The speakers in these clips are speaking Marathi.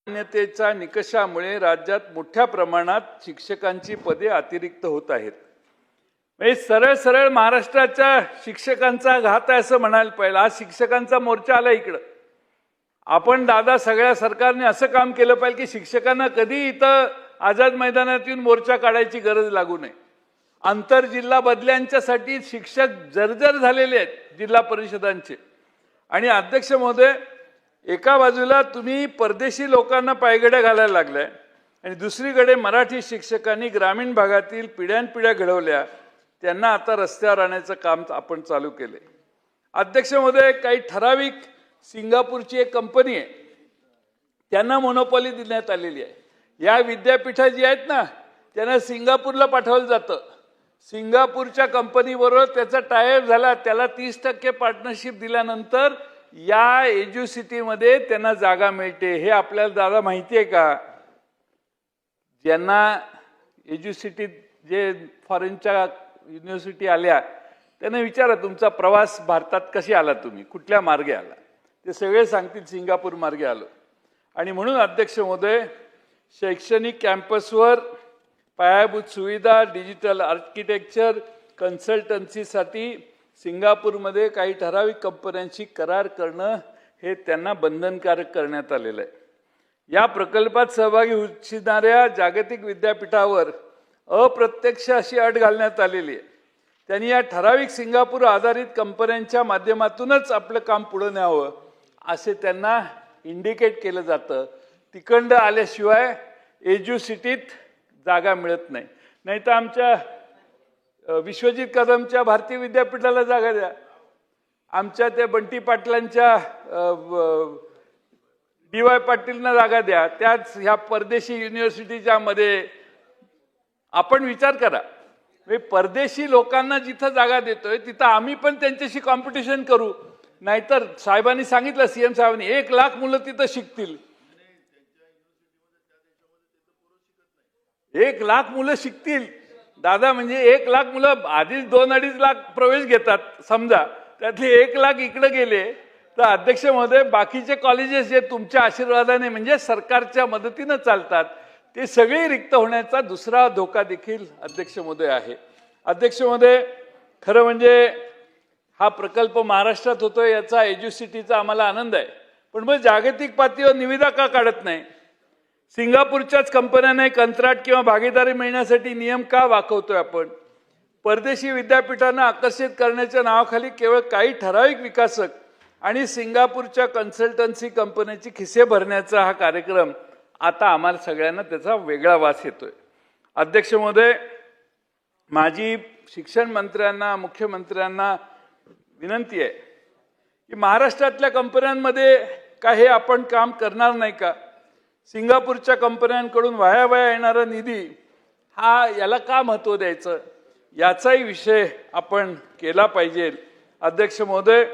मान्यतेच्या निकषामुळे राज्यात मोठ्या प्रमाणात शिक्षकांची पदे अतिरिक्त होत आहेत। म्हणजे सरळ सरळ महाराष्ट्राच्या शिक्षकांचा घात आहे असं म्हणायला पाहिजे। आज शिक्षकांचा मोर्चा आला इकडं। आपण दादा सगळ्या सरकारने असं काम केलं पाहिजे की शिक्षकांना कधी इथं आझाद मैदानात येऊन मोर्चा काढायची गरज लागू नये। आंतर जिल्हा बदल्यांच्यासाठी शिक्षक जर्जर झालेले आहेत जिल्हा परिषदांचे। आणि अध्यक्ष महोदय, एका बाजूला तुम्ही परदेशी लोकांना पायगड्या घालायला लागलाय आणि दुसरीकडे मराठी शिक्षकांनी ग्रामीण भागातील पिढ्यानपिढ्या घडवल्या, त्यांना आता रस्त्यावर आणायचं काम आपण चालू केले। अध्यक्ष महोदय, काही ठराविक सिंगापूरची एक कंपनी आहे, त्यांना मोनोपॉली देण्यात आलेली आहे। या विद्यापीठा जी आहेत ना, त्यांना सिंगापूरला पाठवलं जातं। सिंगापूरच्या कंपनीबरोबर त्याचा टायअप झाला, त्याला 30% पार्टनरशिप दिल्यानंतर या एज्युसिटीमध्ये त्यांना जागा मिळते। हे आपल्याला दादा माहिती आहे का? ज्यांना एज्युसिटीत जे फॉरेनच्या युनिव्हर्सिटी आल्या त्यांना विचारा, तुमचा प्रवास भारतात कशी आला, तुम्ही कुठल्या मार्गे आला? ते सगळे सांगतील सिंगापूर मार्गे आलो। आणि म्हणून अध्यक्ष महोदय, शैक्षणिक कॅम्पसवर पायाभूत सुविधा, डिजिटल आर्किटेक्चर, कन्सल्टन्सीसाठी सिंगापूरमध्ये काही ठराविक कंपन्यांशी करार करणं हे त्यांना बंधनकारक करण्यात आलेलं आहे। या प्रकल्पात सहभागी इच्छिणाऱ्या जागतिक विद्यापीठावर अप्रत्यक्ष अशी अट घालण्यात आलेली आहे। त्यांनी या ठराविक सिंगापूर आधारित कंपन्यांच्या माध्यमातूनच आपलं काम पुढे न्यावं असे त्यांना इंडिकेट केलं जातं। तिकडं आल्याशिवाय एज्युसिटीत जागा मिळत नाही। नाही तर आमच्या विश्वजित कदमच्या भारतीय विद्यापीठाला जागा द्या, आमच्या त्या बंटी पाटलांच्या DY पाटीलना जागा द्या, त्याच ह्या परदेशी युनिव्हर्सिटीच्या मध्ये आपण विचार करा। परदेशी लोकांना जिथं जागा देतोय तिथं आम्ही पण त्यांच्याशी कॉम्पिटिशन करू। नाहीतर साहेबांनी सांगितलं, CM साहेबांनी 1 लाख मुलं तिथं शिकतील। 1 लाख मुलं शिकतील दादा, म्हणजे 1 लाख मुलं आधीच 2-2.5 लाख प्रवेश घेतात समजा, त्यातले 1 लाख इकडे गेले तर अध्यक्ष महोदय, बाकीचे कॉलेजेस जे तुमच्या आशीर्वादाने म्हणजे सरकारच्या मदतीने चालतात ते सगळे रिक्त होण्याचा दुसरा धोका देखील अध्यक्ष महोदय आहे। अध्यक्ष महोदय, खरं म्हणजे हा प्रकल्प महाराष्ट्रात होतोय याचा एज्युसिटीचा आम्हाला आनंद आहे, पण मग जागतिक पातळीवर निविदा का काढत नाही? सिंगापूरच्याच कंपन्यांना कंत्राट किंवा भागीदारी मिळण्यासाठी नियम का वाकवतोय आपण? परदेशी विद्यापीठांना आकर्षित करण्याच्या नावाखाली केवळ काही ठराविक विकासक आणि सिंगापूरच्या कन्सल्टन्सी कंपन्यांची खिसे भरण्याचा हा कार्यक्रम आता आम्हाला सगळ्यांना त्याचा वेगळा वास येतोय। अध्यक्ष महोदय, माझी शिक्षण मंत्र्यांना, मुख्यमंत्र्यांना विनंती आहे की महाराष्ट्रातल्या कंपन्यांमध्ये का हे आपण काम करणार नाही का? सिंगापूरच्या कंपन्यांकडून वाया येणारा निधी याला का महत्त्व द्यायचं, याचाही विषय आपण केला पाहिजे। अध्यक्ष महोदय,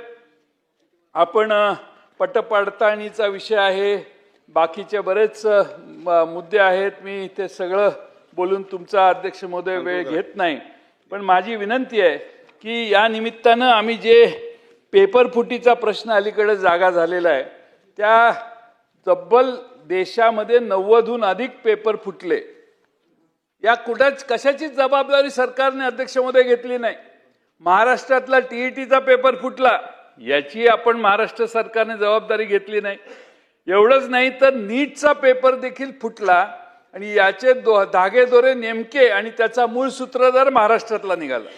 आपण पटपडताळणीचा विषय आहे, बाकीचे बरेच मुद्दे आहेत, मी ते सगळं बोलून तुमचा अध्यक्ष महोदय वेळ घेत नाही, पण माझी विनंती आहे की या निमित्तानं आम्ही जे पेपर फुटीचा प्रश्न अलीकडे जागा झालेला आहे, त्या तब्बल देशामध्ये 90हून अधिक पेपर फुटले। या कशाची जबाबदारी सरकारने अध्यक्ष महोदय घेतली नाही। महाराष्ट्रातला TETचा पेपर फुटला, याची आपण महाराष्ट्र सरकारने जबाबदारी घेतली नाही। एवढंच नाही तर नीटचा पेपर देखील फुटला आणि याचे धागेदोरे नेमके आणि त्याचा मूळ सूत्रधार महाराष्ट्रातला निघाला।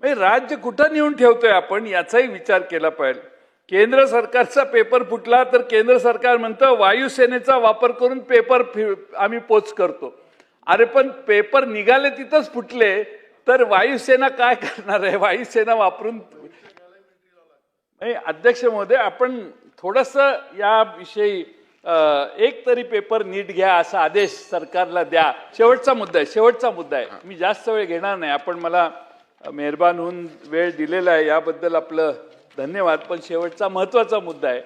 म्हणजे राज्य कुठं नेऊन ठेवतोय आपण, याचाही विचार केला पाहिजे। केंद्र सरकारचा पेपर फुटला तर केंद्र सरकार म्हणतं वायुसेनेचा वापर करून पेपर आम्ही पोच करतो। अरे पण पेपर निघाले तिथंच फुटले तर वायुसेना काय करणार आहे? वायुसेना वापरून अध्यक्ष महोदय, आपण थोडंसं याविषयी एक तरी पेपर नीट घ्या असा आदेश सरकारला द्या। शेवटचा मुद्दा आहे, मी जास्त वेळ घेणार नाही, आपण मला मेहरबान होऊन वेळ दिलेला आहे याबद्दल आपलं धन्यवाद। पण शेवटचा महत्त्वाचा मुद्दा आहे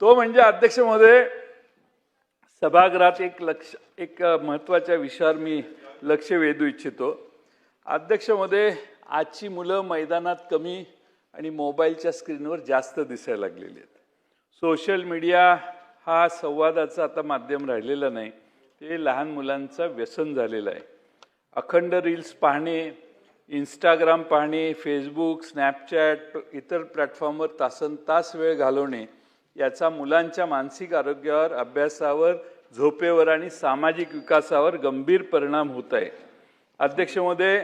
तो म्हणजे अध्यक्ष महोदय, सभागृहात एक महत्त्वाच्या विषयावर मी लक्ष वेधू इच्छितो। अध्यक्ष महोदय, आजची मुलं मैदानात कमी आणि मोबाईलच्या स्क्रीनवर जास्त दिसायला लागलेली आहेत। सोशल मीडिया हा संवादाचं आता माध्यम राहिलेलं नाही, ते लहान मुलांचं व्यसन झालेलं आहे. अखंड रील्स पाहणे, इंस्टाग्राम पाहणे, फेसबुक, स्नॅपचॅट, इतर प्लॅटफॉर्मवर तासनतास वेळ घालवणे याचा मुलांच्या मानसिक आरोग्यावर, अभ्यासावर, झोपेवर आणि सामाजिक विकासावर गंभीर परिणाम होत आहे. अध्यक्ष महोदय,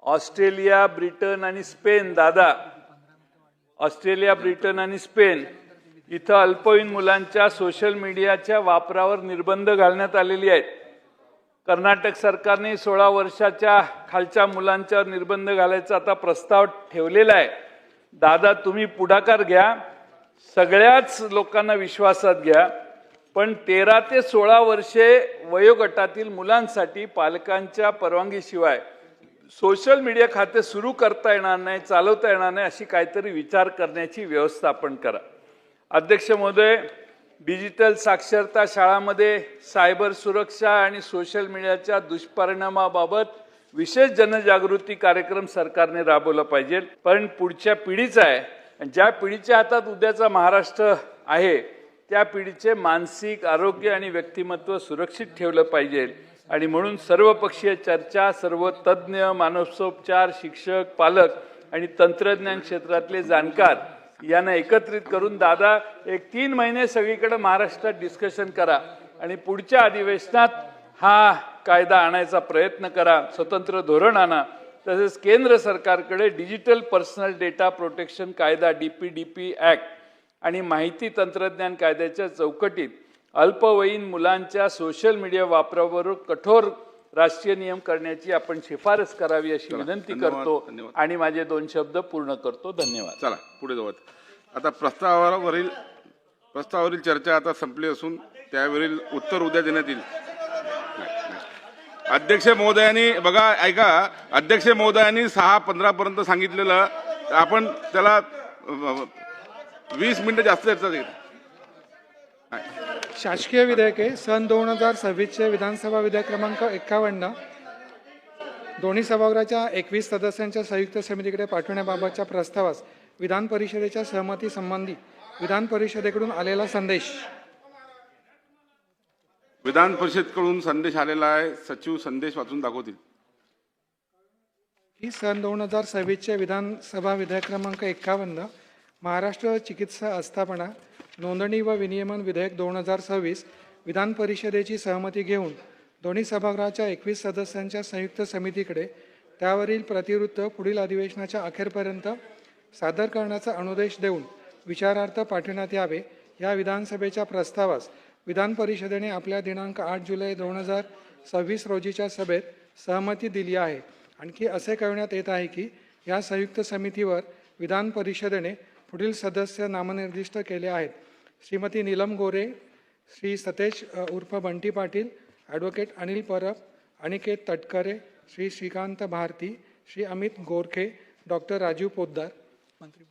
ऑस्ट्रेलिया, ब्रिटन आणि स्पेन, दादा, ऑस्ट्रेलिया, ब्रिटन आणि स्पेन इथं अल्पवयीन मुलांच्या सोशल मीडियाच्या वापरावर निर्बंध घालण्यात आलेले आहेत. कर्नाटक सरकारने 16 वर्षाच्या खालच्या मुलांच्यावर निर्बंध घालायचा आता प्रस्ताव ठेवलेला आहे. दादा, तुम्ही पुढाकार घ्या, सगळ्याच लोकांना विश्वासात घ्या, पण 13 ते 16 वर्षे वयोगटातील मुलांसाठी पालकांच्या परवानगीशिवाय सोशल मीडिया खाते सुरू करता येणार नाही, चालवता येणार नाही, अशी काहीतरी विचार करण्याची व्यवस्था आपण करा. अध्यक्ष महोदय, डिजिटल साक्षरता शाळांमध्ये सायबर सुरक्षा आणि सोशल मीडियाच्या दुष्परिणामाबाबत विशेष जनजागृती कार्यक्रम सरकारने राबवला पाहिजे. पण पुढच्या पिढीचा आहे, आणि ज्या पिढीच्या हातात उद्याचा महाराष्ट्र आहे त्या पिढीचे मानसिक आरोग्य आणि व्यक्तिमत्व सुरक्षित ठेवलं पाहिजे. आणि म्हणून सर्वपक्षीय चर्चा, सर्व तज्ज्ञ, मानसोपचार, शिक्षक, पालक आणि तंत्रज्ञान क्षेत्रातले जाणकार यांना एकत्रित करून दादा 3 महिने सगळीकडे महाराष्ट्रात डिस्कशन करा आणि पुढच्या अधिवेशनात हा कायदा आणायचा प्रयत्न करा, स्वतंत्र धोरण आणा. तसेच केंद्र सरकारकडे डिजिटल पर्सनल डेटा प्रोटेक्शन कायदा DPDP ॲक्ट आणि माहिती तंत्रज्ञान कायद्याच्या चौकटीत अल्पवयीन मुलांच्या सोशल मीडिया वापरावर कठोर राष्ट्रीय नियम करण्याची आपण शिफारस करावी अशी विनंती करतो आणि माझे 2 शब्द पूर्ण करतो. धन्यवाद. चला पुढे जाऊ. आता प्रस्तावावरील चर्चा आता संपली असून त्यावरील उत्तर उद्या देण्यात येईल. अध्यक्ष महोदयांनी बघा, ऐका, अध्यक्ष महोदयांनी 6:15 पर्यंत सांगितलेलं, आपण त्याला 20 मिनिटं जास्त चर्चा देईल. शासकीय विधेयके सन 2026चे विधानसभा विधेयक क्रमांक 51 दोन्ही सभागृहाच्या 21 सदस्यांच्या संयुक्त समितीकडे पाठवण्याबाबतच्या प्रस्तावास विधान परिषदेच्या सहमतीसंबंधी विधान परिषदेकडून आलेला संदेश. विधान परिषदेकडून संदेश आलेला आहे. सचिव संदेश वाचून दाखवतील. की सन 2026चे विधानसभा विधेयक क्रमांक 51 महाराष्ट्र चिकित्सा आस्थापना नोंदणी व विनियमन विधेयक 2026 विधान परिषदेची सहमती घेऊन दोन्ही सभागृहाच्या 21 सदस्यांच्या संयुक्त समितीकडे त्यावरील प्रतिवृत्त पुढील अधिवेशनाच्या अखेरपर्यंत सादर करण्याचा अनुदेश देऊन विचारार्थ पाठविण्यात यावे. या विधानसभेच्या प्रस्तावास विधान परिषदेने आपल्या दिनांक 8 जुलै 2026 रोजीच्या सभेत सहमती दिली आहे. आणखी असे कळविण्यात येत आहे की या संयुक्त समितीवर विधान परिषदेने पुढील सदस्य नामनिर्दिष्ट केले आहेत. श्रीमती नीलम गोरे, श्री सतेज उर्फ बंटी पाटील, ॲडव्होकेट अनिल परब, अनिकेत तटकरे, श्री श्रीकांत भारती, श्री अमित गोरखे, डॉक्टर राजीव पोद्दार. मंत्री